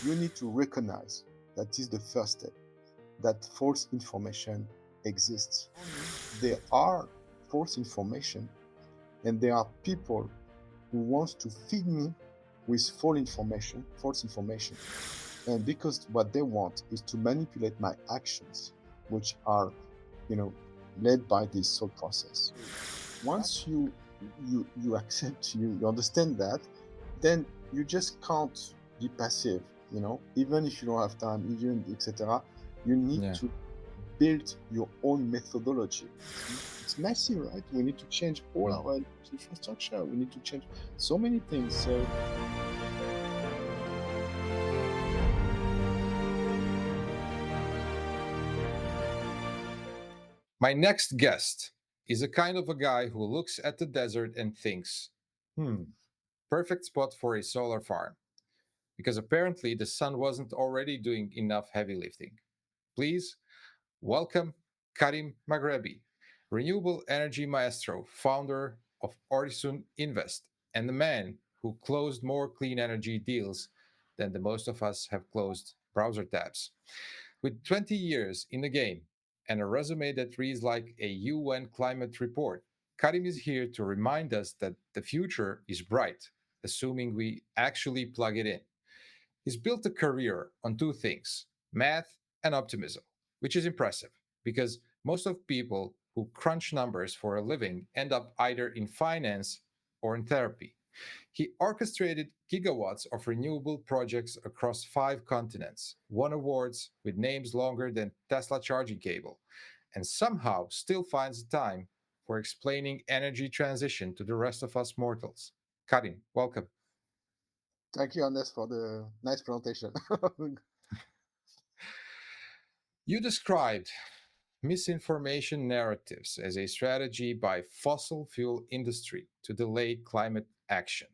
You need to recognize that is the first step, that false information exists. There are false information, and there are people who wants to feed me with false information. And because what they want is to manipulate my actions, which are, you know, led by this thought process. Once you accept, you understand that, then you just can't be passive. Even if you don't have time, even etc. You need Yeah. to build your own methodology. It's messy, right? We need to change all Mm. our infrastructure. We need to change so many things. So My next guest is a kind of a guy who looks at the desert and thinks, perfect spot for a solar farm, because apparently the sun wasn't already doing enough heavy lifting. Please welcome Karim Megherbi, renewable energy maestro, founder of Orison Invest, and the man who closed more clean energy deals than the most of us have closed browser tabs. With 20 years in the game and a resume that reads like a UN climate report, Karim is here to remind us that the future is bright, assuming we actually plug it in. He's built a career on two things: math and optimism, which is impressive because most of people who crunch numbers for a living end up either in finance or in therapy. He orchestrated gigawatts of renewable projects across 5 continents, won awards with names longer than Tesla charging cable, and somehow still finds the time for explaining energy transition to the rest of us mortals. Karim, welcome. thank you, Ernest, for the nice presentation. You described misinformation narratives as a strategy by fossil fuel industry to delay climate action.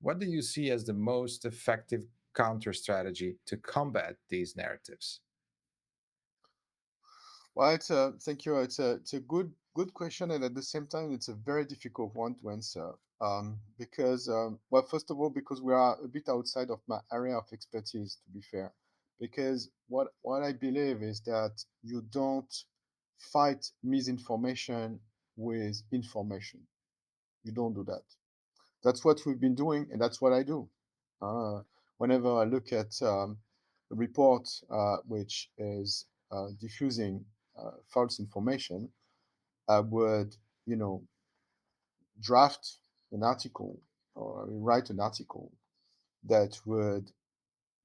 What do you see as the most effective counter strategy to combat these narratives? Well, thank you. It's a good question, and at the same time, it's a very difficult one to answer. Because well, first of all, because we are a bit outside of my area of expertise, to be fair. Because what I believe is that you don't fight misinformation with information. You don't do that. That's what we've been doing, and that's what I do. Uh, Whenever I look at a report which is diffusing false information, I would, you know, draft an article or write an article that would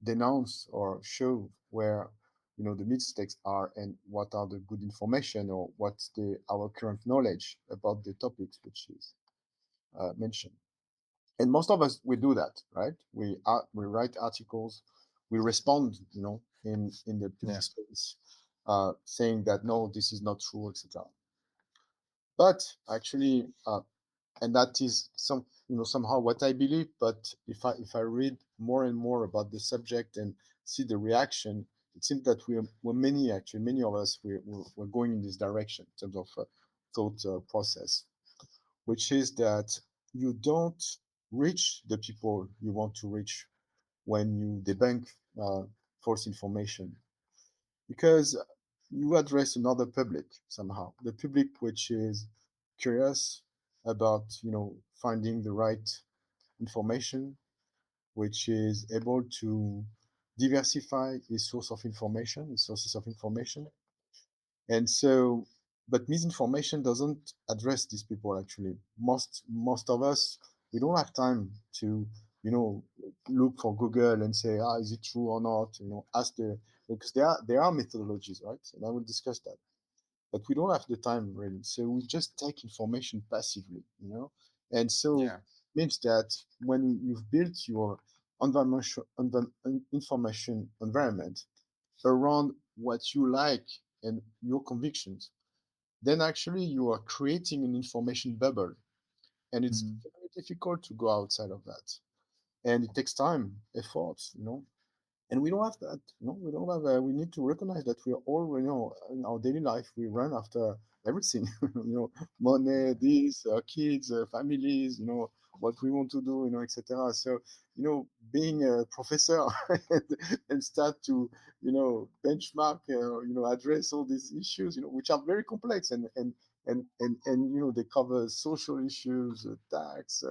denounce or show where the mistakes are and what are the good information or what's the our current knowledge about the topics which is mentioned. And most of us we do that, right? We write articles, we respond, in the public Yeah. space, saying that no, this is not true, etc. But actually, and that is somehow what I believe. But if I read more and more about the subject and see the reaction, it seems that many of us we're going in this direction in terms of thought process, which is that you don't reach the people you want to reach when you debunk uh, false information, because you address another public somehow, the public which is curious about finding the right information, which is able to diversify its sources of information. And so, but misinformation doesn't address these people actually. Most of us, we don't have time to, you know, look for Google and say, is it true or not? Ask because there are methodologies, right? And I will discuss that. But we don't have the time really. So we just take information passively. And so Yeah. means that when you've built your information environment around what you like and your convictions, then actually you are creating an information bubble. And it's Mm. very difficult to go outside of that. And it takes time, effort. And we don't have that. We don't have. We need to recognize that we are all, in our daily life, we run after everything. Money, this, kids, families, what we want to do, etc. So, being a professor and, start to, benchmark, address all these issues, which are very complex, and they cover social issues, tax,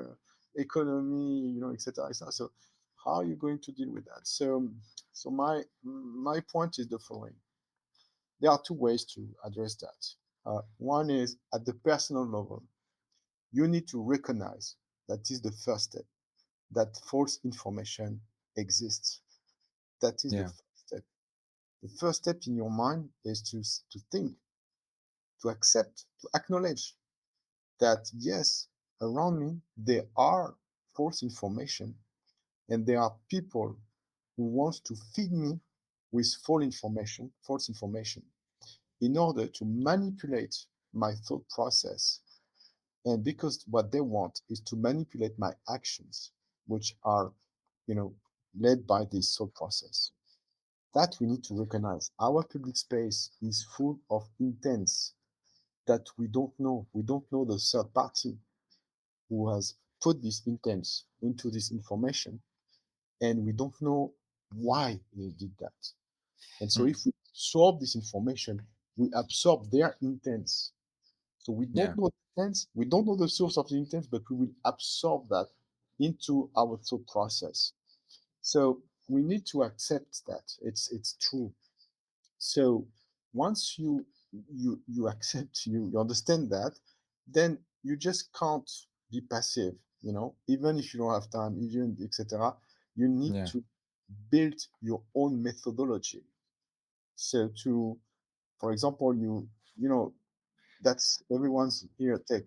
economy, etc., etc. So, how are you going to deal with that? So my point is the following: there are two ways to address that. One is at the personal level. You need to recognize that is the first step, that false information exists. That is the Yeah. first step. The first step in your mind is to think, to accept, to acknowledge that yes, around me there are false information, and there are people who want to feed me with false information, in order to manipulate my thought process. And because what they want is to manipulate my actions, which are, you know, led by this thought process. That we need to recognize. Our public space is full of intents that we don't know. We don't know the third party who has put these intents into this information, and we don't know why they did that. And so Mm. if we absorb this information, we absorb their intents. So we Yeah. don't know the intents, we don't know the source of the intents, but we will absorb that into our thought process. So we need to accept that it's true. So once you accept, you understand that, then you just can't be passive. Even if you don't have time, even etc. You need Yeah. to build your own methodology. So for example, you know that's everyone's here tech,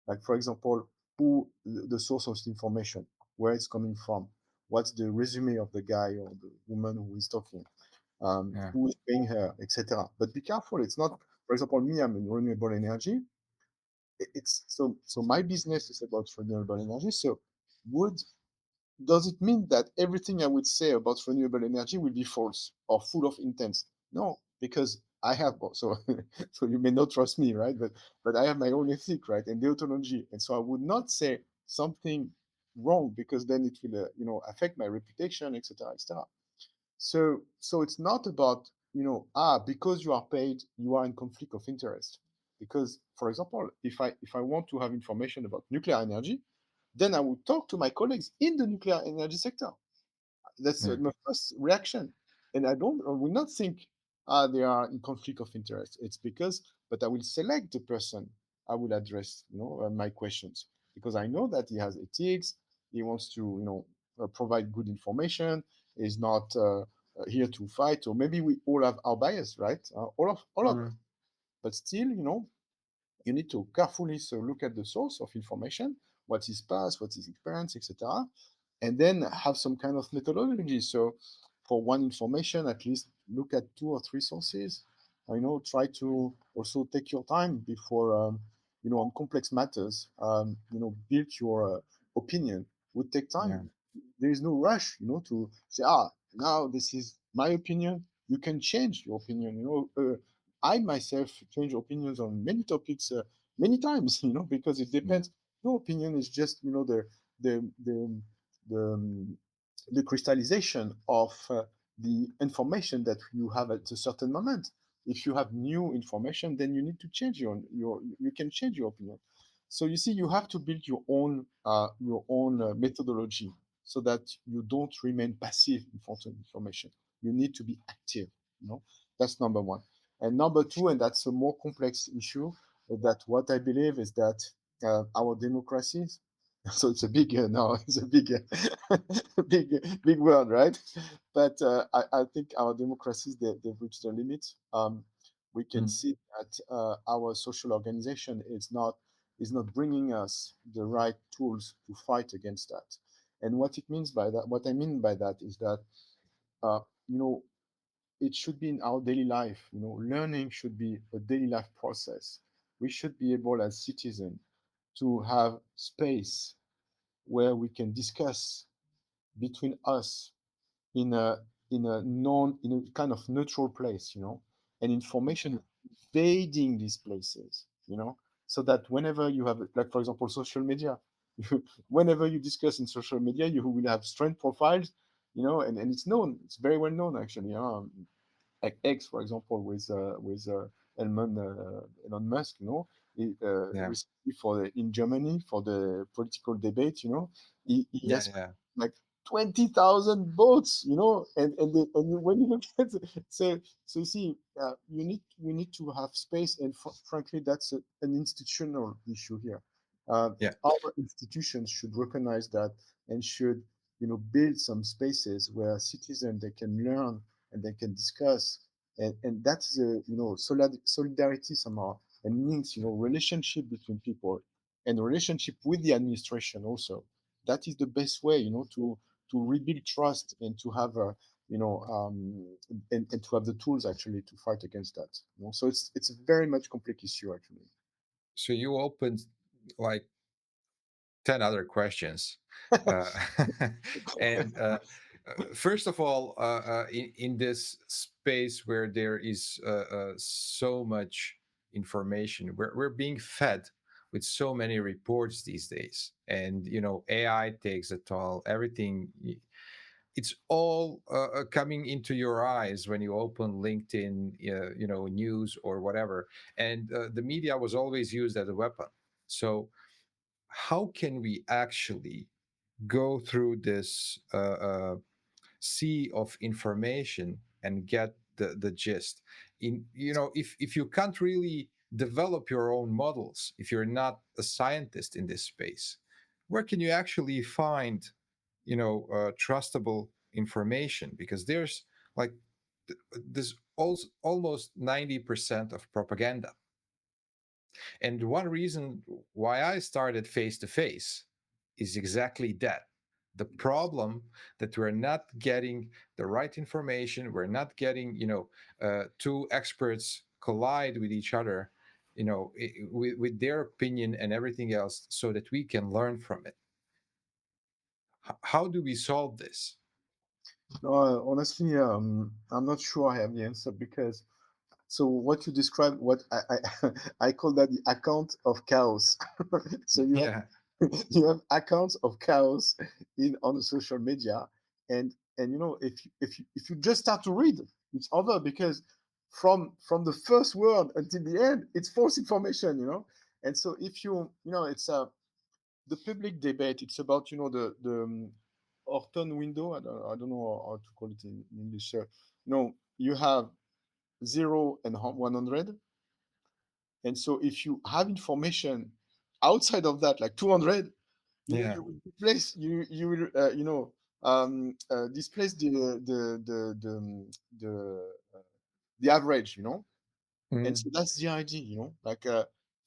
like for example, who the source of the information, where it's coming from, what's the resume of the guy or the woman who is talking, Yeah. who is paying her, etc. But be careful, it's not, for example, me, I'm in renewable energy. It's so my business is about renewable energy. So would does it mean that everything I would say about renewable energy will be false or full of intents? No, because I have also, so you may not trust me, right? But I have my own ethic, right, and deontology, and so I would not say something wrong, because then it will, affect my reputation, etc., etc. So it's not about, because you are paid, you are in conflict of interest. Because, for example, if I want to have information about nuclear energy, then I will talk to my colleagues in the nuclear energy sector. That's Yeah. my first reaction. And I will not think, they are in conflict of interest. It's because, but I will select the person I will address, my questions, because I know that he has ethics. He wants to, provide good information. He's not here to fight. Or maybe we all have our bias, right? All of us. Mm. But still, you need to carefully so look at the source of information, what is past, what is experience, etc., and then have some kind of methodology. So for one information, at least look at two or three sources. Try to also take your time before, on complex matters. Build your opinion. Would take Yeah. time. There is no rush, to say, now this is my opinion. You can change your opinion. I myself change opinions on many topics, many times, because it Yeah. depends. No opinion is just, the the the, um, the crystallization of the information that you have at a certain moment. If you have new information, then you need to change you can change your opinion. So you see, you have to build your own methodology, so that you don't remain passive in front of information. You need to be active. That's number one. And number two, and that's a more complex issue, that what I believe is that our democracies, so it's a big no, it's a big big word, right? But I think our democracies, they've reached their limit. We can Mm. see that our social organization is not bringing us the right tools to fight against that. And what I mean by that is that, uh, you know it should be in our daily life. Learning should be a daily life process. We should be able, as citizens, to have space where we can discuss between us in a kind of neutral place, and information invading these places, so that whenever you have, like for example, social media, whenever you discuss in social media, you will have strength profiles, and it's known, it's very well known actually. Like X, for example, with Elon Musk, Yeah. recently in Germany for the political debate, he Yeah. has Yeah. like 20,000 votes, when you look at so you see, we need to have space, and frankly, that's an institutional issue here. Yeah. Our institutions should recognize that and should, build some spaces where citizens they can learn and they can discuss, and that's solidarity somehow, and links, relationship between people and relationship with the administration also. That is the best way, to rebuild trust and to have a you know and to have the tools actually to fight against that. So it's a very much complex issue actually. So you opened like 10 other questions. Uh, and first of all, in this space where there is so much information, we're being fed with so many reports these days. And, AI takes a toll, everything. It's all coming into your eyes when you open LinkedIn, news or whatever. And the media was always used as a weapon. So, how can we actually go through this sea of information and get the gist? If you can't really develop your own models, if you're not a scientist in this space, where can you actually find trustable information? Because there's like this almost 90% of propaganda. And one reason why I started face to face is exactly that. The problem that we're not getting the right information, we're not getting, two experts collide with each other, with their opinion and everything else, so that we can learn from it. How do we solve this? No, honestly, I'm not sure I have the answer, because so what you described, what I I call that the account of chaos. So you have Yeah. you have accounts of chaos in on the social media, and if you just start to read, it's over, because from the first word until the end, it's false information, and so if it's the public debate, it's about the Orton window. I don't know how to call it in English. You have 0 and 100, and so if you have information outside of that, like 200, Yeah. you will displace you will displace the the average, and Mm, so that's the idea, like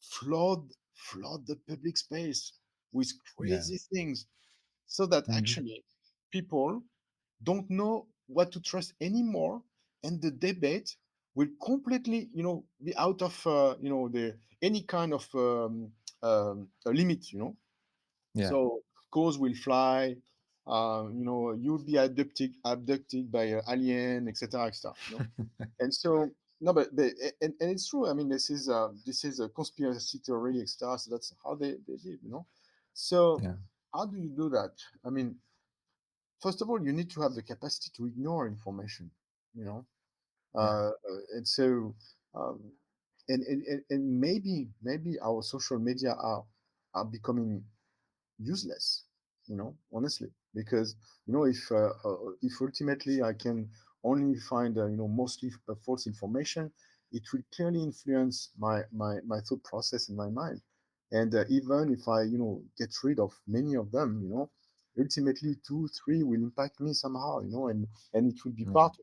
flood the public space with yeah. crazy things, so that Mhm. actually people don't know what to trust anymore, and the debate will completely, be out of the any kind of a limit, Yeah. so cars will fly, you'll be abducted by an alien, etc., etc. And so no, but and it's true. I mean, this is a conspiracy theory, etc. So that's how they live, So Yeah. how do you do that? I mean, first of all, you need to have the capacity to ignore information, you know. Yeah. And so, um, and maybe our social media are becoming useless, honestly, because if ultimately I can only find mostly false information, it will clearly influence my thought process in my mind, and even if I get rid of many of them, ultimately two three will impact me somehow, and it will be Yeah. part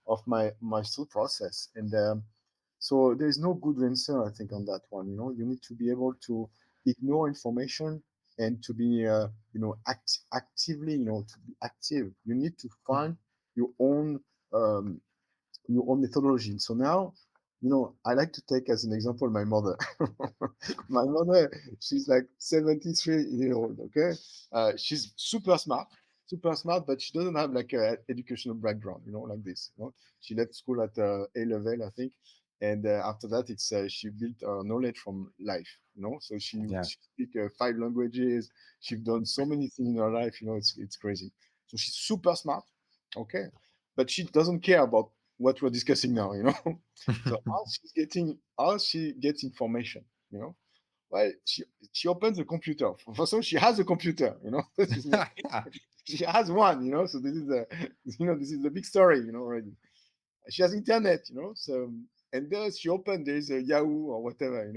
of my thought process, and so there's no good answer, I think, on that one. You need to be able to ignore information, and to be actively, to be active. You need to find your own um, methodology. So now, I like to take as an example my mother. My mother, she's like 73 year old. Okay, she's super smart, but she doesn't have like a educational background. Like this. She left school at A level, I think, And after that, it's she built knowledge from life, so Yeah. she speak 5 languages. She's done so many things in her life, it's crazy. So she's super smart, okay, but she doesn't care about what we're discussing now. So how she gets information, you know well, she opens a computer. First of all, she has a computer. This is she has one. So this is a big story. Already. She has internet. So and then she opened, there is a Yahoo or whatever.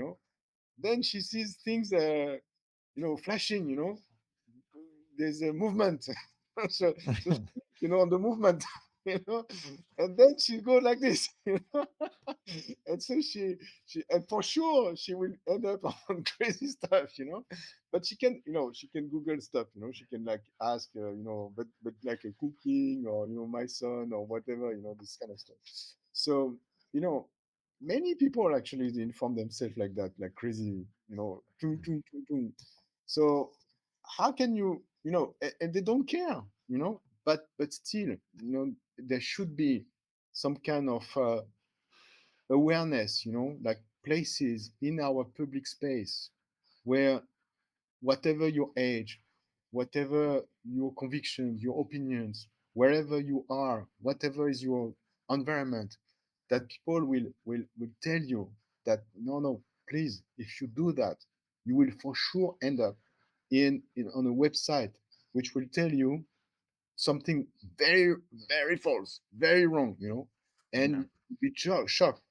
Then she sees things flashing. There's a movement. So on the movement. you know and then she go like this. And so and for sure she will end up on crazy stuff. But she can Google stuff. She can like ask, but like a cooking, or my son or whatever, this kind of stuff. So you know many people actually they inform themselves like that, like crazy. Tung, tung, tung, tung. So how can and they don't care. But still, there should be some kind of awareness, like places in our public space where, whatever your age, whatever your convictions, your opinions, wherever you are, whatever is your environment, that people will tell you that no, no, please, if you do that, you will for sure end up in on a website which will tell you something very, very false, very wrong, and Yeah. you'll be shocked.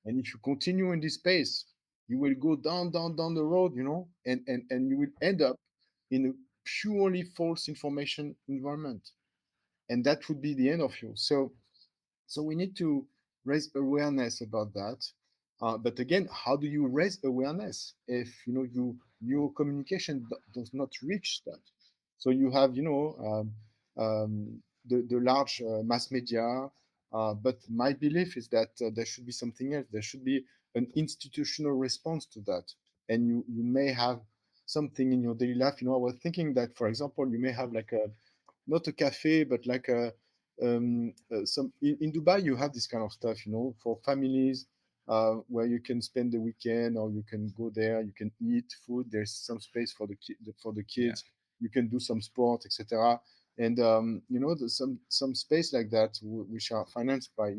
And if you continue in this space, you will go down, down, down the road, and you will end up in a purely false information environment. And that would be the end of you. So we need to raise awareness about that. But again, how do you raise awareness if your communication does not reach that? So you have the large mass media, but my belief is that there should be something else. There should be an institutional response to that, and you may have something in your daily life. I was thinking that, for example, you may have like a not a cafe, but like a some in Dubai you have this kind of stuff, for families, where you can spend the weekend, or you can go there, you can eat food. There's some space for the Yeah. kids. You can do some sport, etc. And there's some space like that, which are financed by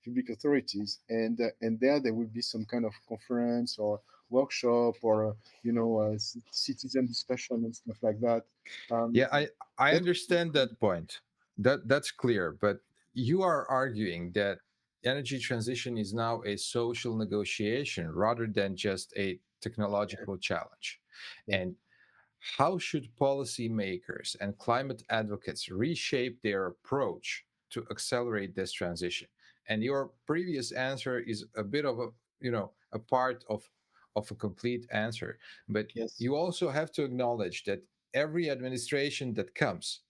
public authorities, and there will be some kind of conference or workshop, or citizen discussion and stuff like that. um, Yeah, I that understand that point. That's clear, but you are arguing that energy transition is now a social negotiation rather than just a yeah, technological challenge. yeah. And how should policymakers and climate advocates reshape their approach to accelerate this transition? And your previous answer is a bit of a part of a complete answer, but Yes. you also have to acknowledge that every administration that comes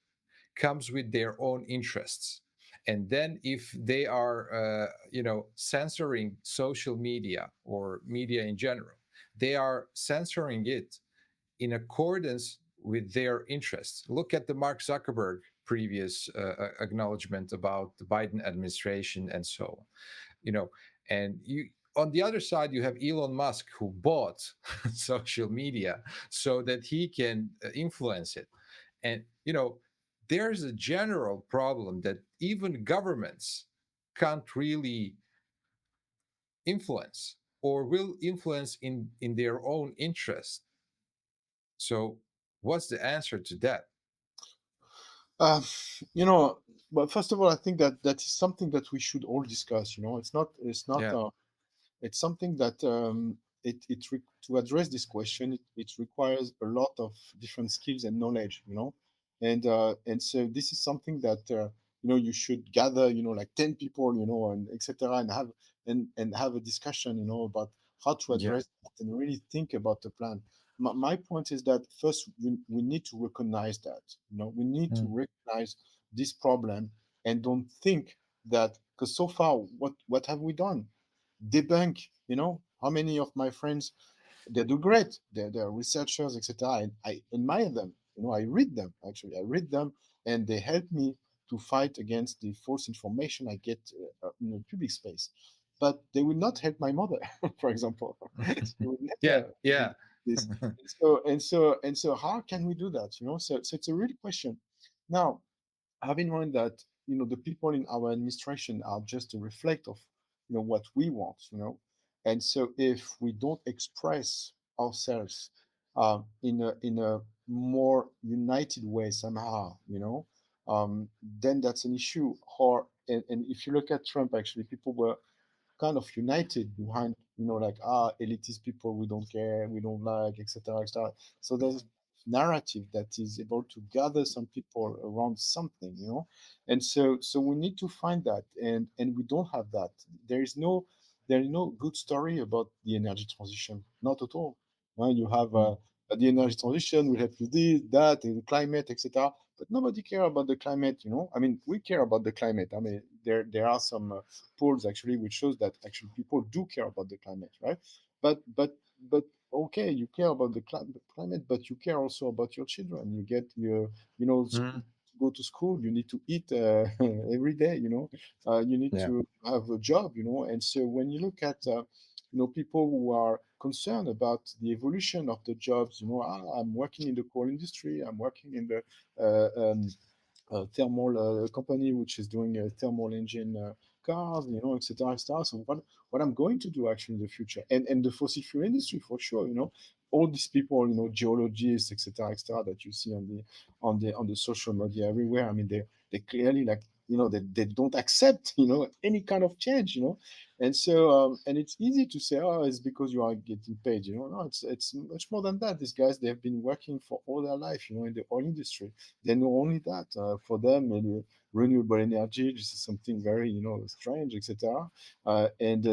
with their own interests. And then if they are censoring social media or media in general, they are censoring it in accordance with their interests. Look at the Mark Zuckerberg previous acknowledgement about the Biden administration and so on. You know, and you on the other side you have Elon Musk, who bought social media so that he can influence it. And there's a general problem that even governments can't really influence, or will influence in their own interest. So, what's the answer to that? Uh, you know, but first of all, I think that is something that we should all discuss. It's not Yeah, it's something that to address this question, it requires a lot of different skills and knowledge. And so this is something that you should gather, like 10 people, and etc., and have a discussion, about how to yeah, address that, and really think about the plan. My point is that first we need to recognize that. We need to mm, recognize this problem, and don't think that, because so far what have we done? Debunk. How many of my friends, they do great, they're researchers, etc. I admire them. I read them, actually, I read them, and they help me to fight against the false information I get in the public space. but they will not help my mother, for example. They will Yeah, never do yeah. this. And so how can we do that? So it's a real question. Now, have in mind that the people in our administration are just a reflect of what we want, and so if we don't express ourselves in a more united way somehow, then that's an issue. And if you look at Trump, actually, people were kind of united behind, like, elitist people we don't care, we don't like, etc., etc. So there's narrative that is able to gather some people around something, and so we need to find that, and we don't have that. There is no good story about the energy transition, not at all. When you have Mm. the energy transition will help you this, that, and climate, etc. But nobody care about the climate. I mean, we care about the climate. I mean, there are some polls actually which shows that actually people do care about the climate, right? But okay, you care about the climate, but you care also about your children. You get your, Mm. to go to school, you need to eat every day. You need Yeah. to have a job. And so when you look at people who are concerned about the evolution of the jobs, I'm working in the coal industry, I'm working in the thermal company which is doing thermal engine cars, etc., etc. So what I'm going to do actually in the future, and the fossil fuel industry for sure, all these people, geologists, etc., etc., that you see on the social media everywhere. I mean, they clearly, like, they don't accept any kind of change, and it's easy to say, oh, it's because you are getting paid, no, it's much more than that. These guys, they have been working for all their life, in the oil industry. They know only that. For them, renewable energy, this is something very, strange, etc. And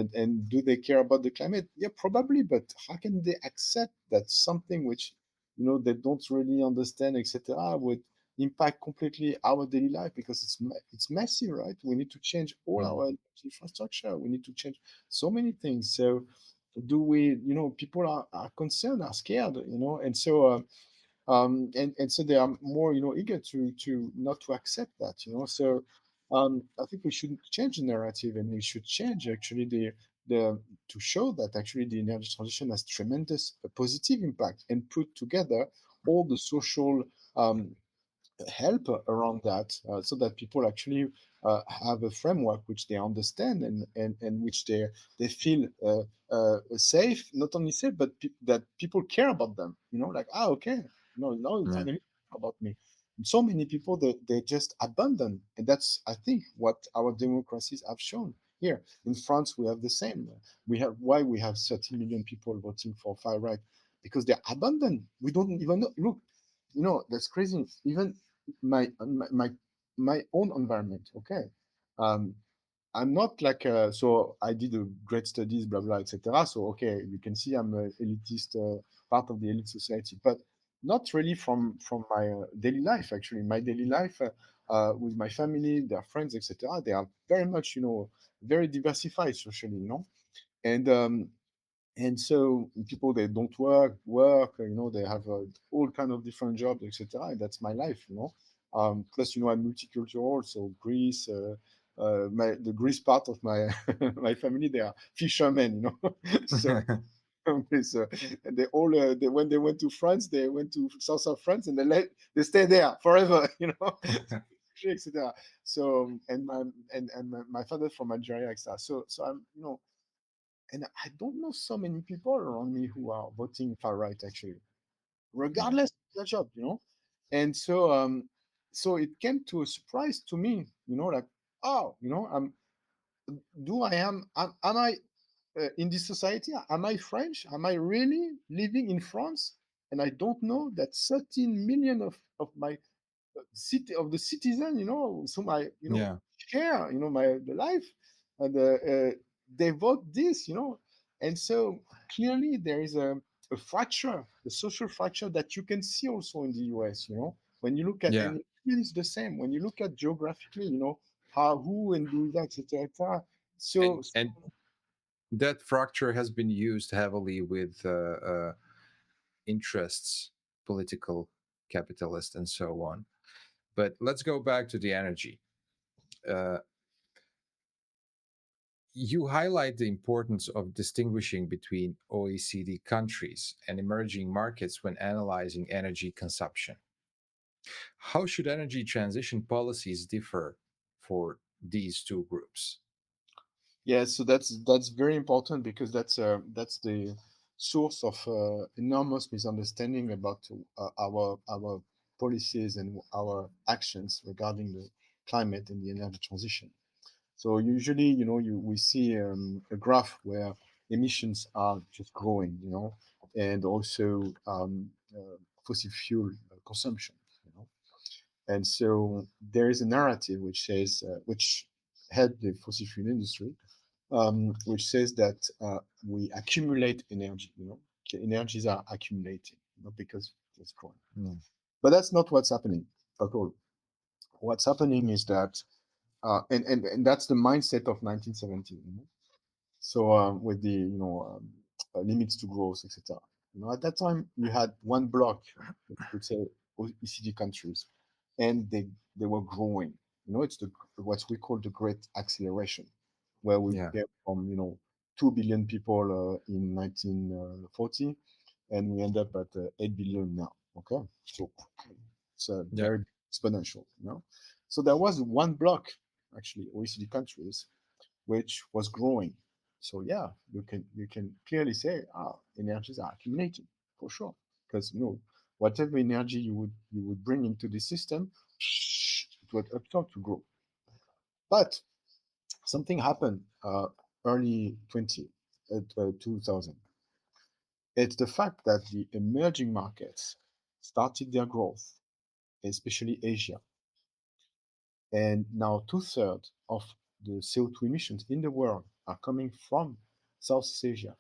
do they care about the climate? Yeah, probably. But how can they accept that something which, they don't really understand, etc., would impact completely our daily life, because it's messy, right? We need to change all Mm. our infrastructure. We need to change so many things. So do we? People are concerned, are scared, and so. And so they are more, eager to not to accept that, so I think we should change the narrative, and we should change actually the to show that actually the energy transition has tremendous positive impact, and put together all the social um, help around that, so that people actually have a framework which they understand, and which they feel safe, not only safe, but that people care about them, like, okay, no, Yeah. finally about me. And so many people, they just abandon, and that's, I think, what our democracies have shown. Here in France, we have the same. We have 30 million people voting for far right, because they're abandoned. We don't even know. Look, that's crazy. Even my own environment. Okay, um, I'm not like so I did a great studies, blah blah, etc. So okay, you can see I'm a elitist, part of the elite society, but not really from my daily life. Actually, my daily life with my family, their friends, etc. They are very much, very diversified socially, and so people, they don't work, they have all kind of different jobs, etc. And that's my life, plus, I'm multicultural, so Greece, the Greece part of my my family, they are fishermen, so it's, and they all when they went to France, they went to south of France, and they stay there forever, etc. So, and my father from Algeria, etc. So I'm, and I don't know so many people around me who are voting far right, actually, Yeah. regardless of their job, And so it came to a surprise to me, like, oh, am I in this society? Am I French? Am I really living in France? And I don't know that 13 million of my city of the citizen, so my, Yeah. share, my the life, and they vote this, and so clearly there is a fracture, a social fracture that you can see also in the US, when you look at, Yeah. and it's the same when you look at geographically, how, who, and do that, etc. So, And that fracture has been used heavily with interests, political, capitalist, and so on. But let's go back to the energy. Uh, You highlight the importance of distinguishing between OECD countries and emerging markets when analyzing energy consumption. How should energy transition policies differ for these two groups? Yeah, so that's very important because that's the source of enormous misunderstanding about our policies and our actions regarding the climate and the energy transition. So usually, we see a graph where emissions are just growing, and also fossil fuel consumption, you know. And so there is a narrative which says, which helped the fossil fuel industry, which says that we accumulate energy, energies are accumulating, because it's growing. Mm. But that's not what's happening at all. What's happening is that, and that's the mindset of 1970. So with the limits to growth, etc. At that time you had one block, you could say OECD countries, and they were growing. It's the what we call the Great Acceleration, where we Yeah, came from 2 billion people in 1940, and we end up at 8 billion now. Okay, so it's a yeah, very exponential. So there was one block, actually OECD countries, which was growing. So yeah, you can clearly say, energies are accumulating for sure, because whatever energy you would bring into the system, it would absorb to grow. But something happened early 2000. It's the fact that the emerging markets started their growth, especially Asia, and now two-thirds of the CO2 emissions in the world are coming from Southeast Asia.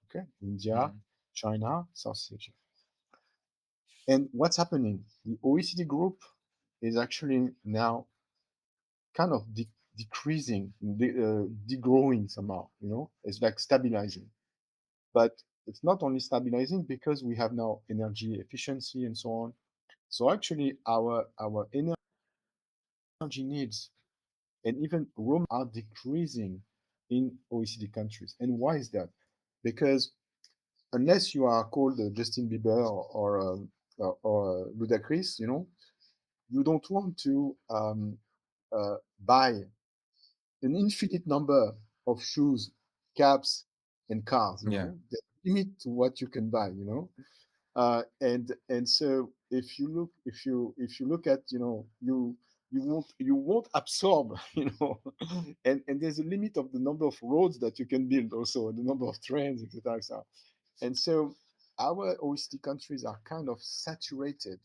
Okay, India, mhm, China, Southeast Asia. And what's happening? The OECD group is actually now kind of decreasing, degrowing somehow. It's like stabilizing. But it's not only stabilizing because we have now energy efficiency and so on. So actually, our energy needs and even raw are decreasing in OECD countries. And why is that? Because unless you are called Justin Bieber or Ludacris, you don't want to buy an infinite number of shoes, caps, and cars. yeah, The limit to what you can buy. And so if you look at you won't absorb and there's a limit of the number of roads that you can build, also the number of trains, etc, etc. And so our OECD countries are kind of saturated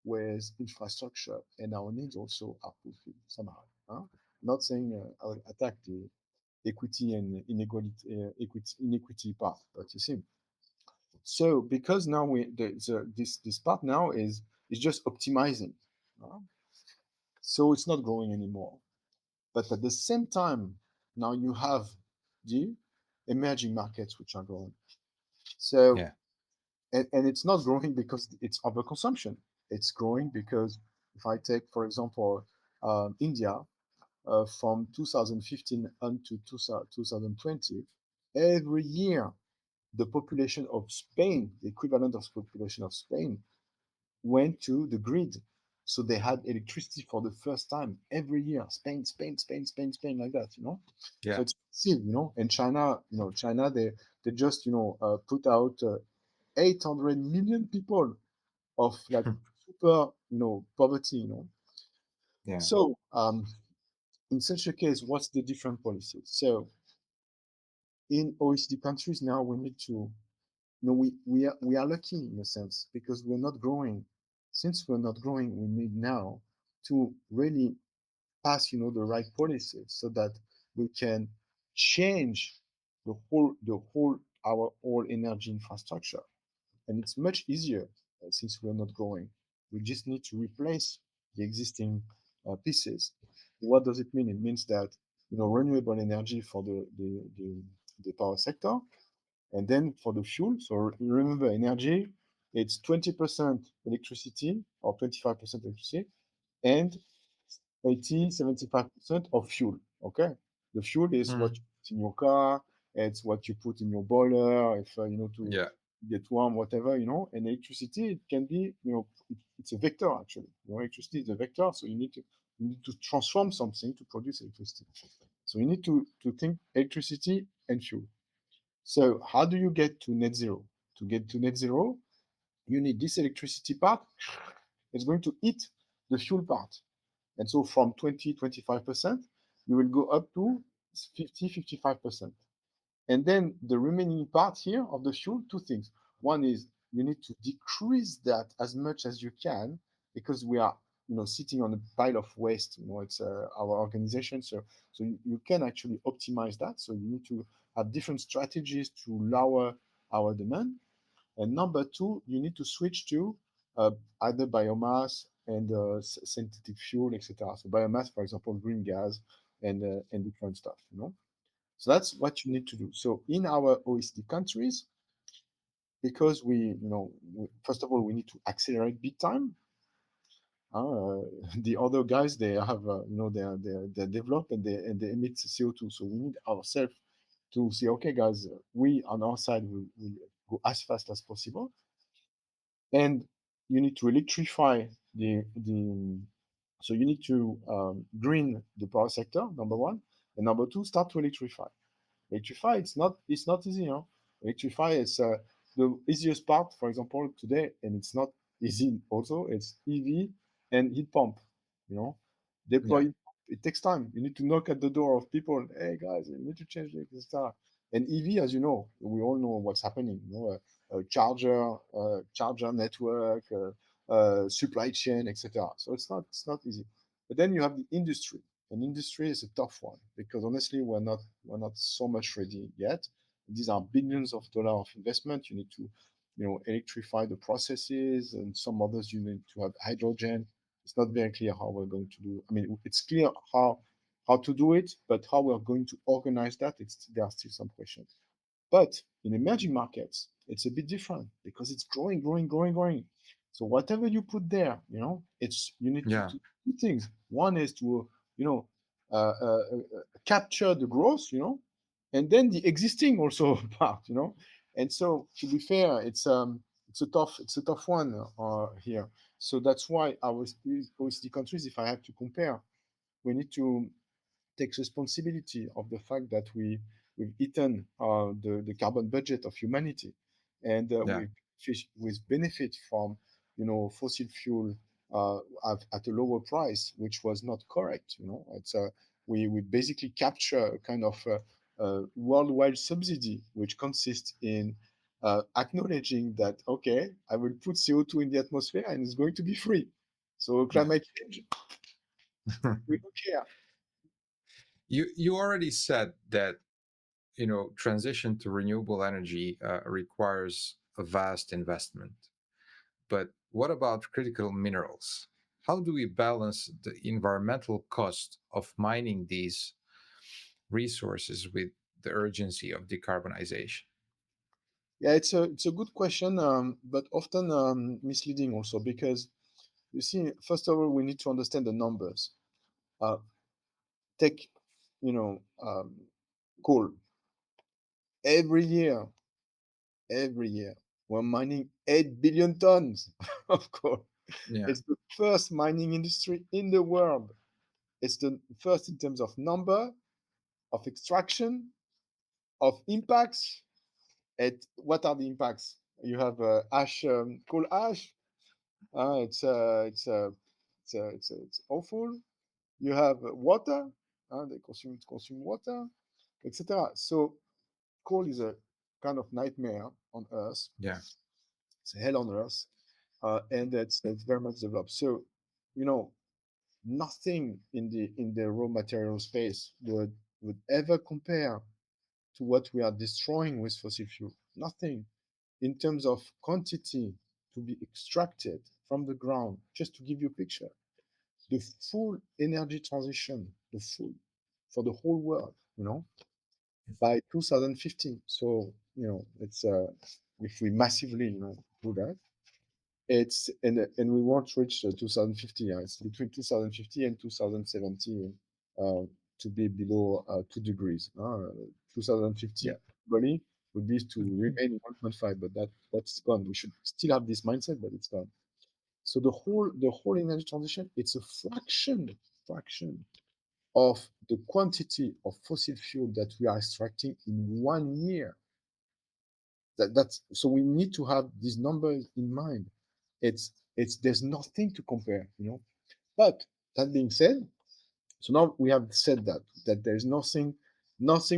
with infrastructure, and our needs also are fulfilled somehow. Not saying I'll attack the equity and inequity part, but you see, so because now this part now is just optimizing, uh, so it's not growing anymore. But at the same time, now you have the emerging markets which are growing. So yeah, and it's not growing because it's overconsumption. It's growing because if I take, for example, India, from 2015 until 2020, every year the population of Spain, the equivalent of population of Spain, went to the grid. So they had electricity for the first time every year. Spain, Spain, Spain, Spain, Spain, like that. So yeah, it's massive. And China, China, they just put out 800 million people of like super poverty. yeah, So in such a case, what's the different policies? So in OECD countries now, we need to we are lucky in a sense because we're not growing. Since we're not growing, we need now to really pass, the right policies so that we can change the whole our whole energy infrastructure. And it's much easier since we're not growing. We just need to replace the existing pieces. What does it mean? It means that renewable energy for the power sector, and then for the fuel, so remember energy, it's 20% electricity or 25% electricity and 80, 75% of fuel. Okay. The fuel is what mm, you put in your car, it's what you put in your boiler, if to Yeah. get warm, whatever. And electricity, it can be, it's a vector actually. Electricity is a vector, so you need to transform something to produce electricity. So you need to think electricity and fuel. So how do you get to net zero? To get to net zero, you need this electricity part. It's going to eat the fuel part. And so from 20, 25%, you will go up to 50, 55%. And then the remaining part here of the fuel, two things. One is you need to decrease that as much as you can because we are, sitting on a pile of waste. It's our organization, so you can actually optimize that. So you need to have different strategies to lower our demand. And number two, you need to switch to either biomass and synthetic fuel, etc. So biomass, for example, green gas and different stuff. So that's what you need to do. So in our OECD countries, because first of all, we need to accelerate big time. The other guys, they have, they're developed and they emit CO2. So we need ourselves to say, okay, guys, we on our side will go as fast as possible, and you need to electrify the. So you need to green the power sector, number one, and number two, start to electrify. Electrify, it's not easy, Electrify is the easiest part, for example, today, and it's not easy also, it's EV and heat pump, you know. Deploy Yeah. heat pump, it takes time. You need to knock at the door of people, hey guys, you need to change the etc. And EV, as you know, we all know what's happening, charger network, supply chain, etc. So it's not easy. But then you have the industry, and industry is a tough one because honestly, we're not so much ready yet. These are billions of dollars of investment. You need to, electrify the processes, and some others you need to have hydrogen. It's not very clear how we're going to do. I mean, it's clear how to do it, but how we're going to organize that, there are still some questions. But in emerging markets, it's a bit different because it's growing, growing, growing, growing. So whatever you put there, you need to Yeah. do two things. One is to, you know, capture the growth, and then the existing also part. And so to be fair, it's a tough one here. So that's why our OECD countries, if I have to compare, we need to takes responsibility of the fact that we've eaten the carbon budget of humanity, and Yeah. with benefit from fossil fuel at a lower price, which was not correct. It's we basically capture a kind of worldwide subsidy, which consists in acknowledging that okay, I will put CO2 in the atmosphere and it's going to be free. So Yeah. climate change, we don't care. You already said that transition to renewable energy requires a vast investment. But what about critical minerals? How do we balance the environmental cost of mining these resources with the urgency of decarbonization? Yeah, it's a good question, but often misleading also because you see, first of all, we need to understand the numbers. Uh, take, you know, coal. Every year, every year, we're mining 8 billion tons of coal. Yeah. It's the first mining industry in the world. It's the first in terms of number, of extraction, of impacts. What are the impacts? You have ash, coal ash. It's awful. You have water. They consume water, etc. So coal is a kind of nightmare on Earth. Yeah. It's a hell on Earth, and it's very much developed. So you know nothing in the raw material space would ever compare to what we are destroying with fossil fuel. Nothing in terms of quantity to be extracted from the ground. Just to give you a picture, the full energy transition, the full for the whole world, by 2050. So, it's if we massively, do that, and we won't reach 2050. Yeah, it's between 2050 and 2070. to be below 2 degrees. 2050 Yeah. globally would be to remain 1.5, but that's gone. We should still have this mindset, but it's gone. So the whole energy transition, it's a fraction of the quantity of fossil fuel that we are extracting in 1 year. That's so we need to have these numbers in mind. It's there's nothing to compare, you know. But that being said, so now we have said that there's nothing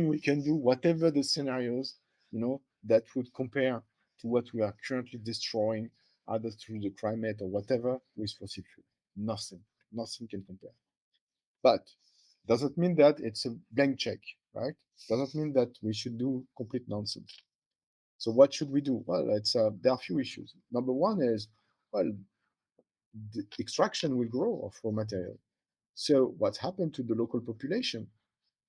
we can do, whatever the scenarios, that would compare to what we are currently destroying, either through the climate or whatever, with fossil fuel. Nothing, nothing can compare. But doesn't mean that it's a blank check, right? Doesn't mean that we should do complete nonsense. So what should we do? Well, there are a few issues. Number one is, well, the extraction will grow of raw material. So what happened to the local population?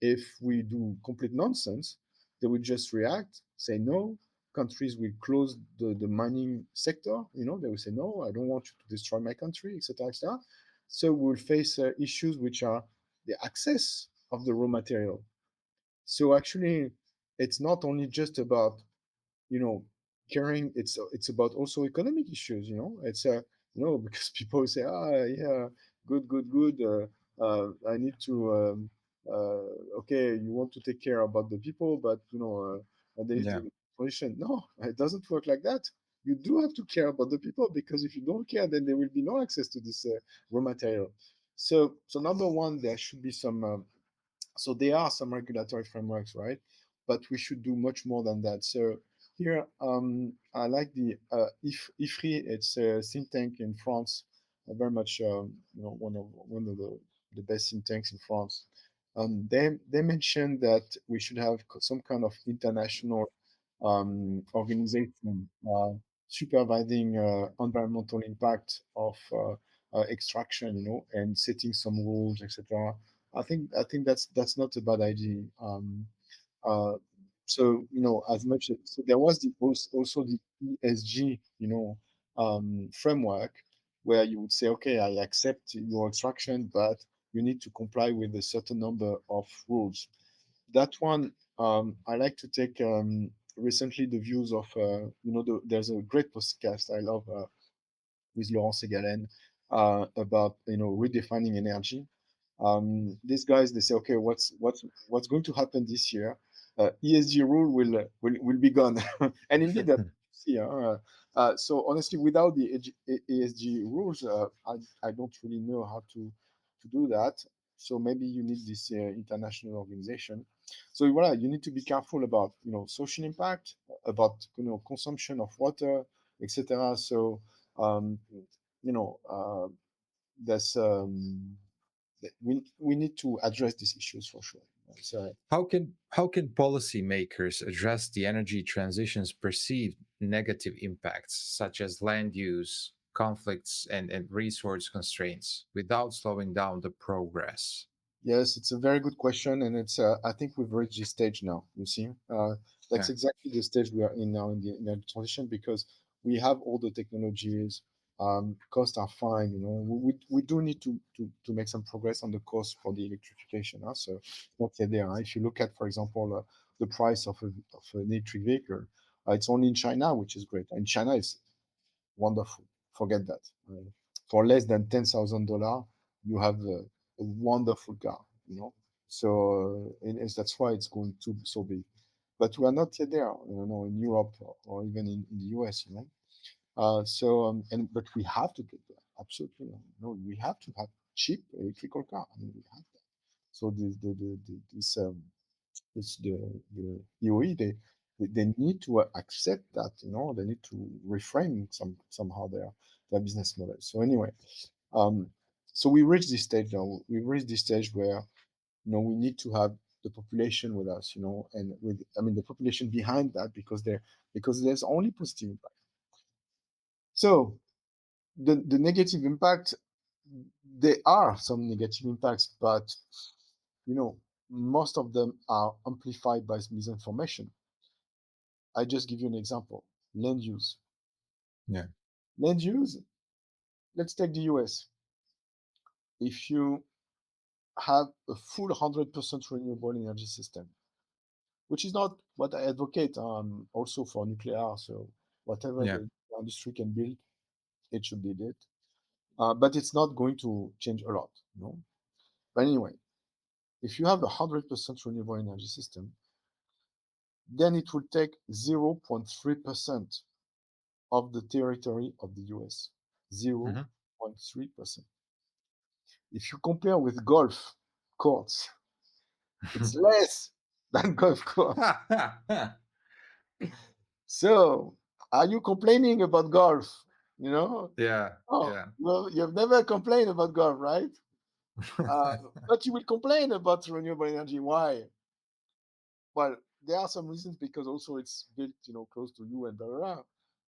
If we do complete nonsense, they will just react, say no. Countries will close the mining sector. They will say no, I don't want you to destroy my country, etc., etc. So we'll face issues which are the access of the raw material. So actually, it's not only just about you know caring. It's about also economic issues. Because people say, yeah, good, good, good, I need to okay, you want to take care about the people, but there is Yeah. the position. No, it doesn't work like that. You do have to care about the people, because if you don't care, then there will be no access to this raw material. So number one, there should be some so there are some regulatory frameworks, right? But we should do much more than that. So here, I like the IFRI. It's a think tank in France, very much one of the best think tanks in France. They mentioned that we should have some kind of international organization supervising environmental impact of extraction, and setting some rules, etc. I think that's not a bad idea. Uh, so as much so there was also the ESG framework, where you would say, okay, I accept your extraction, but you need to comply with a certain number of rules. That one, I like to take recently the views of there's a great podcast I love, with Laurent Segalen, about redefining energy. These guys, they say, okay, what's going to happen this year? ESG rule will be gone, and indeed that see. So honestly, without the ESG rules, I don't really know how to do that. So maybe you need this international organization. So voilà, you need to be careful about social impact, about consumption of water, etc. So um, you know, that's we need to address these issues for sure. So How can policymakers address the energy transition's perceived negative impacts, such as land use, conflicts, and resource constraints, without slowing down the progress? yes, it's a very good question, and it's I think we've reached this stage now. You see, that's Yeah. exactly the stage we are in now in the energy transition, because we have all the technologies. Costs are fine. We do need to make some progress on the cost for the electrification. So it's not yet there. If you look at, for example, the price of an electric vehicle, it's only in China, which is great. In China, it's wonderful. Forget that. For less than $10,000, you have a wonderful car. And that's why it's going to be so big. But we are not yet there. In Europe, or even in the US. But we have to get there. Absolutely. We have to have cheap electrical car. I mean, we have that. So the EOE, they need to accept that. They need to reframe somehow their business model. So anyway, um, so we reached this stage now. We reached this stage where we need to have the population with us, and with, I mean, the population behind that, because there's only positive impact. So the negative impact, there are some negative impacts, but you know most of them are amplified by misinformation. I just give you an example. Land use. Yeah. Land use, let's take the US. If you have a full 100% renewable energy system, which is not what I advocate. Also for nuclear, so whatever Yeah. the industry can build, it should be it. But it's not going to change a lot, you know. But anyway, if you have a 100% renewable energy system, then it will take 0.3% of the territory of the US. Hmm. 0.3%. If you compare with golf course, it's less than golf course. So, are you complaining about golf? You know? Yeah. Oh, Yeah. well, you've never complained about golf, right? Uh, but you will complain about renewable energy. Why? Well, there are some reasons because also it's built, close to you and blah, blah, blah.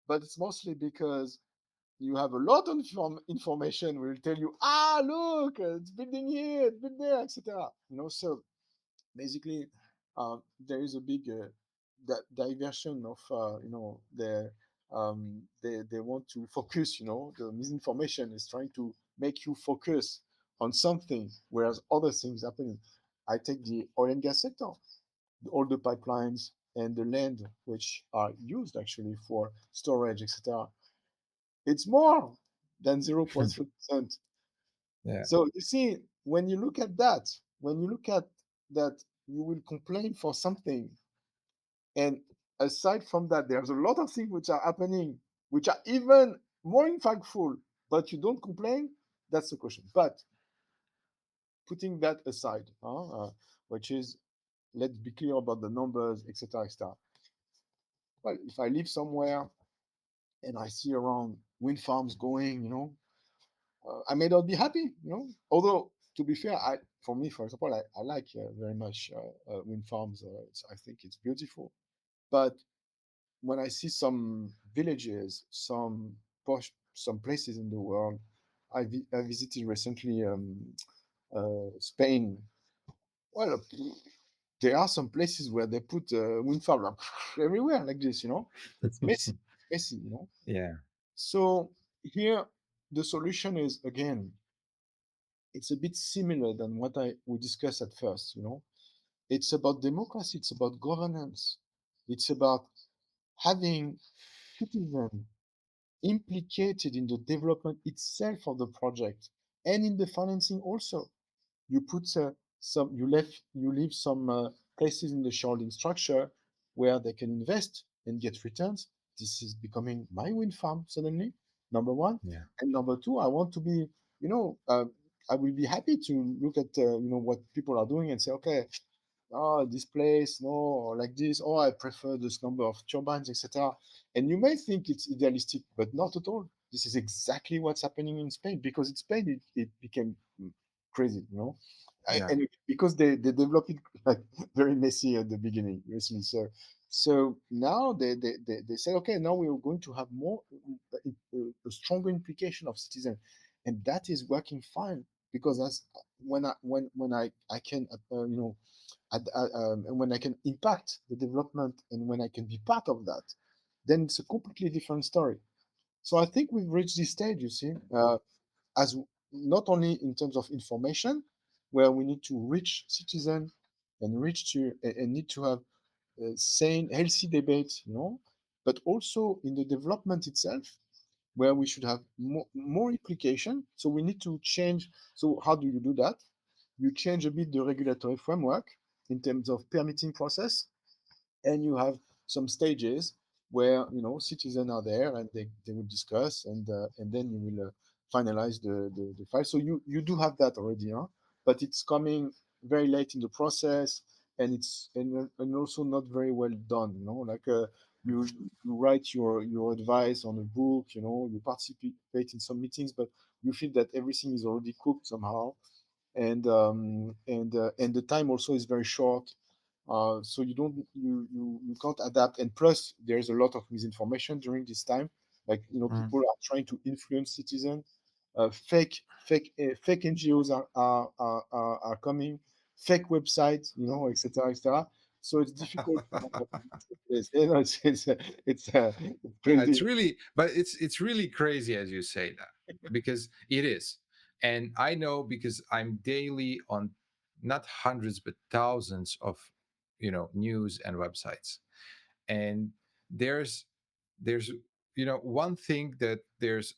But it's mostly because you have a lot of information will tell you, look, it's building here, it's building there, etc. So basically, there is a big diversion of, they want to focus. The misinformation is trying to make you focus on something, whereas other things happening. I take the oil and gas sector, all the pipelines and the land which are used actually for storage, etc. It's more than 0.3%. Yeah. So you see, when you look at that, when you look at that, you will complain for something. And aside from that, there's a lot of things which are happening, which are even more impactful, but you don't complain. That's the question. But putting that aside, which is, let's be clear about the numbers, etc., etc. Well, if I live somewhere and I see around wind farms going, I may not be happy, Although, to be fair, for me, for example, I like very much wind farms. I think it's beautiful. But when I see some villages, some places in the world, I visited recently Spain. Well, there are some places where they put wind farm everywhere like this. It's messy, messy. Yeah. So here, the solution is again, it's a bit similar than what we discussed at first. It's about democracy, it's about governance, it's about having citizens implicated in the development itself of the project and in the financing also. You put you leave some places in the shareholding structure where they can invest and get returns. This is becoming my wind farm suddenly, number one. Yeah. And number two, I want to be, you know, uh, I will be happy to look at what people are doing and say, okay, this place, no, or like this, or I prefer this number of turbines, etc. And you may think it's idealistic, but not at all. This is exactly what's happening in Spain, because in Spain it became crazy, Yeah. and because they developed it like very messy at the beginning, recently. So now they say, okay, now we are going to have more a stronger implication of citizens, and that is working fine because as when I can and when I can impact the development and when I can be part of that, then it's a completely different story. So I think we've reached this stage, you see, as not only in terms of information, where we need to reach citizens and and need to have sane, healthy debates, but also in the development itself, where we should have more implication. So we need to change. So how do you do that? You change a bit the regulatory framework in terms of permitting process, and you have some stages where citizens are there and they will discuss, and then you will finalize the file. So you do have that already, huh? But it's coming very late in the process, and and also not very well done. Like you write your advice on a book, you participate in some meetings, but you feel that everything is already cooked somehow, and the time also is very short. So you can't adapt, and plus there's a lot of misinformation during this time. Like Mhm. people are trying to influence citizens. Fake NGOs are coming, fake websites, etc., etc. So it's difficult to know what to do. It's Yeah, it's crazy. really, but it's really crazy as you say that, because it is. And I know because I'm daily on not hundreds but thousands of news and websites. And there's there's one thing that there's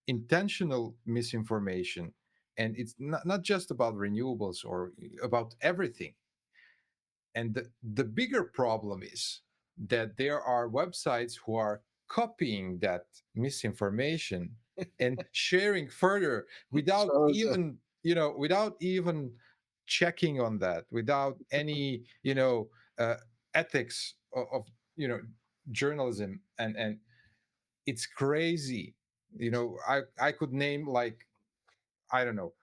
intentional misinformation, and it's not just about renewables or about everything. And the bigger problem is that there are websites who are copying that misinformation and sharing further without So even, without even checking on that, without any, uh, ethics of journalism. And it's crazy. I could name, like, I don't know,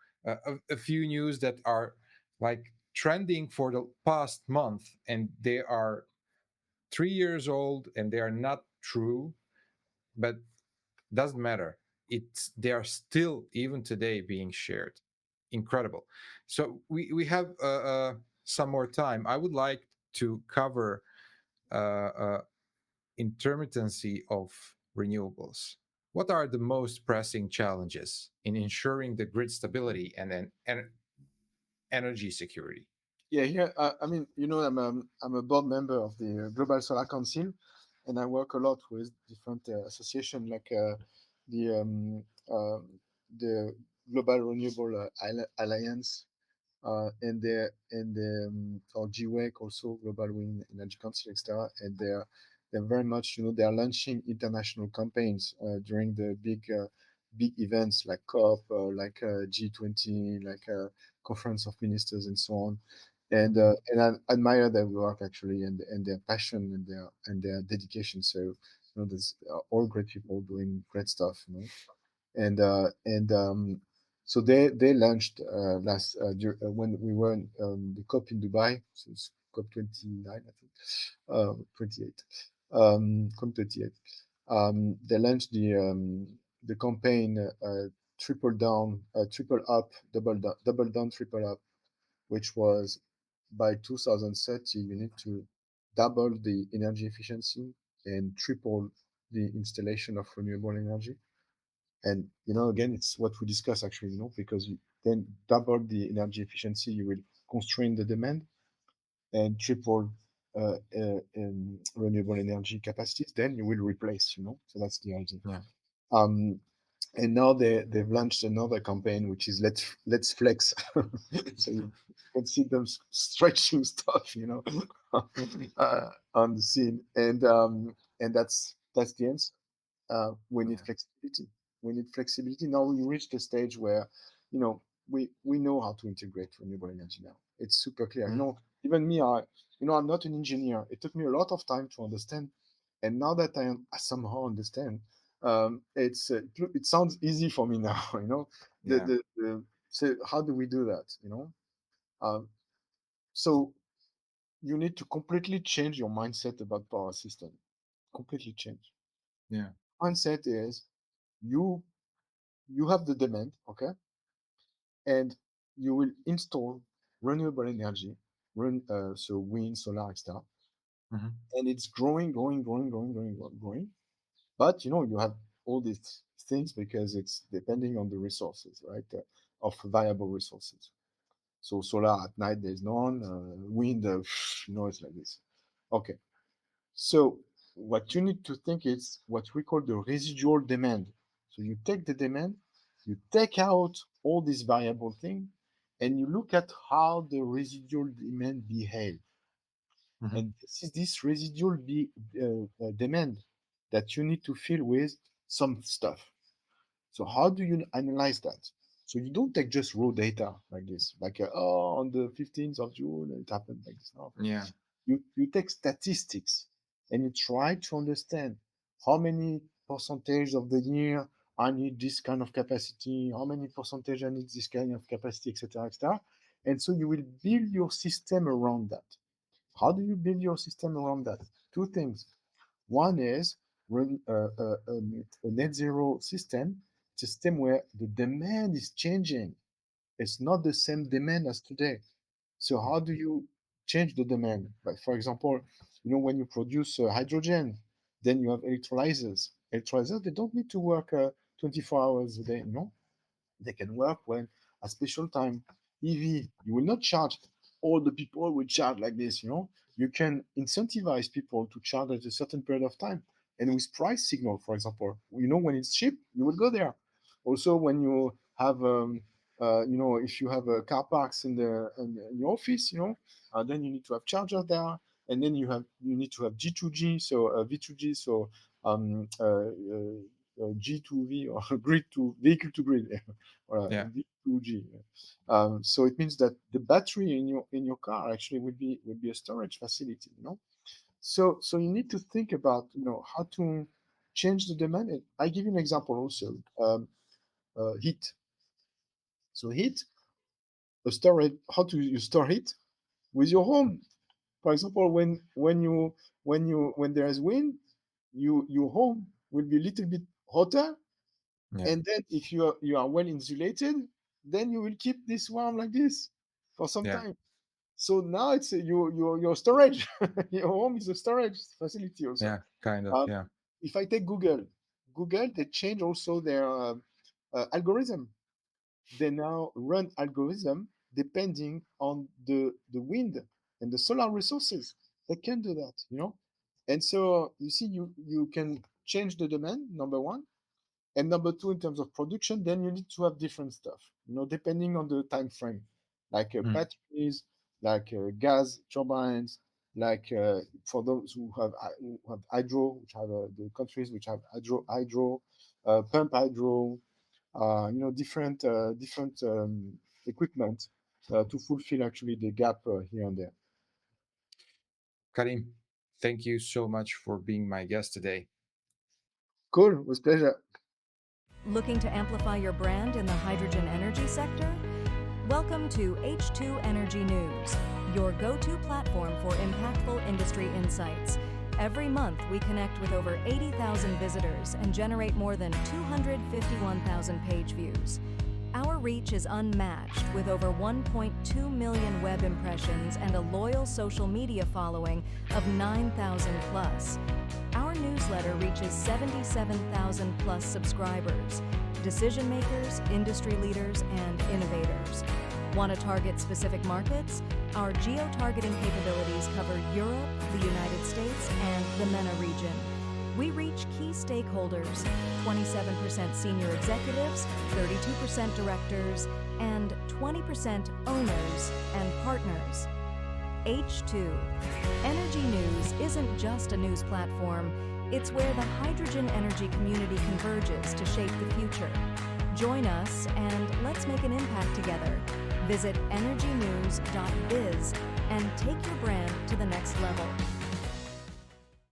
a few news that are like trending for the past month, and they are 3 years old and they are not true, but doesn't matter. They are still even today being shared. Incredible. So we have some more time. I would like to cover intermittency of renewables. What are the most pressing challenges in ensuring the grid stability and energy security? yeah, here, I mean, I'm a board member of the Global Solar Council, and I work a lot with different associations like the um, uh, the Global Renewable Alliance, and the or GWEC, also Global Wind Energy Council, etc. And they're very much, they are launching international campaigns during the big events like COP, like G20, like Conference of Ministers, and so on. And I admire their work actually, and their passion, and their dedication. So there's all great people doing great stuff. And so they launched when we were in the COP in Dubai, so it's COP 29, I think, 28, COP 28. They launched the campaign, triple up, double down, triple up, which was by 2030 you need to double the energy efficiency and triple the installation of renewable energy. And again, it's what we discuss actually, because you then double the energy efficiency, you will constrain the demand, and triple renewable energy capacities, then you will replace, So that's the idea. Yeah. Um, and now they've launched another campaign, which is let's flex. So you can see them stretching stuff, on the scene, and that's the answer. We need Yeah. flexibility. We need flexibility. Now we reached the stage where, you know, we know how to integrate renewable energy now. It's super clear. Mhm. Even me, I'm not an engineer. It took me a lot of time to understand, and now that I somehow understand, it sounds easy for me now. The Yeah. the so how do we do that? Um, so you need to completely change your mindset about power system. Completely change. Yeah. Mindset is you you have the demand, okay, and you will install renewable energy, so wind, solar, etc. Mhm. And it's growing, growing, growing, growing, growing, growing, growing. But you have all these things because it's depending on the resources, right? Of viable resources. So solar at night there's none, wind, it's like this. Okay, so what you need to think is what we call the residual demand. So you take the demand, you take out all these variable thing, and you look at how the residual demand behave. Mhm. And this is this residual demand that you need to fill with some stuff. So how do you analyze that? So you don't take just raw data like this, like on the 15th of June it happened like this. No, Yeah. you take statistics and you try to understand how many percentage of the year I need this kind of capacity, how many percentage I need this kind of capacity, etc., etc. And so you will build your system around that. How do you build your system around that? Two things. One is a net zero system where the demand is changing. It's not the same demand as today. So how do you change the demand? Like for example, when you produce hydrogen, then you have electrolyzers. Electrolyzers, they don't need to work 24 hours a day. They can work when at special time. EV, you will not charge all the people will charge like this, you know. You can incentivize people to charge at a certain period of time. And with price signal, for example, you know, when it's cheap, you will go there. Also, when you have, you know, if you have car parks in your office, you know, then you need to have chargers there, and then you need to have G2G, so V2G, so G2V or grid to vehicle to grid, Yeah. V2G. So it means that the battery in your car actually would be a storage facility, you know. So you need to think about, you know, how to change the demand. And I give you an example also. Heat. So heat, a storage. How do you store heat with your home? For example, when there is wind, your home will be a little bit hotter, Yeah. and then if you are well insulated, then you will keep this warm like this for some Yeah. time. So now it's your storage. Your home is a storage facility also. Yeah. Kind of. Um, Yeah. if I take Google, they change also their algorithm. They now run algorithm depending on the wind and the solar resources. They can do that, you know. And so you see, you can change the demand, number one, and number two, in terms of production, then you need to have different stuff, you know, depending on the time frame, like Mm. batteries, like gas turbines, like for those who have hydro, which have the countries which have hydro, pump hydro, you know, different equipment to fulfill actually the gap here and there. Karim, thank you so much for being my guest today. Cool, with pleasure. Looking to amplify your brand in the hydrogen energy sector? Welcome to H2 Energy News, your go-to platform for impactful industry insights. Every month, we connect with over 80,000 visitors and generate more than 251,000 page views. Our reach is unmatched with over 1.2 million web impressions and a loyal social media following of 9,000 plus. Our newsletter reaches 77,000 plus subscribers, decision makers, industry leaders, and innovators. Want to target specific markets? Our geo-targeting capabilities cover Europe, the United States, and the MENA region. We reach key stakeholders, 27% senior executives, 32% directors, and 20% owners and partners. H2. Energy News isn't just a news platform, it's where the hydrogen energy community converges to shape the future. Join us and let's make an impact together. Visit energynews.biz and take your brand to the next level.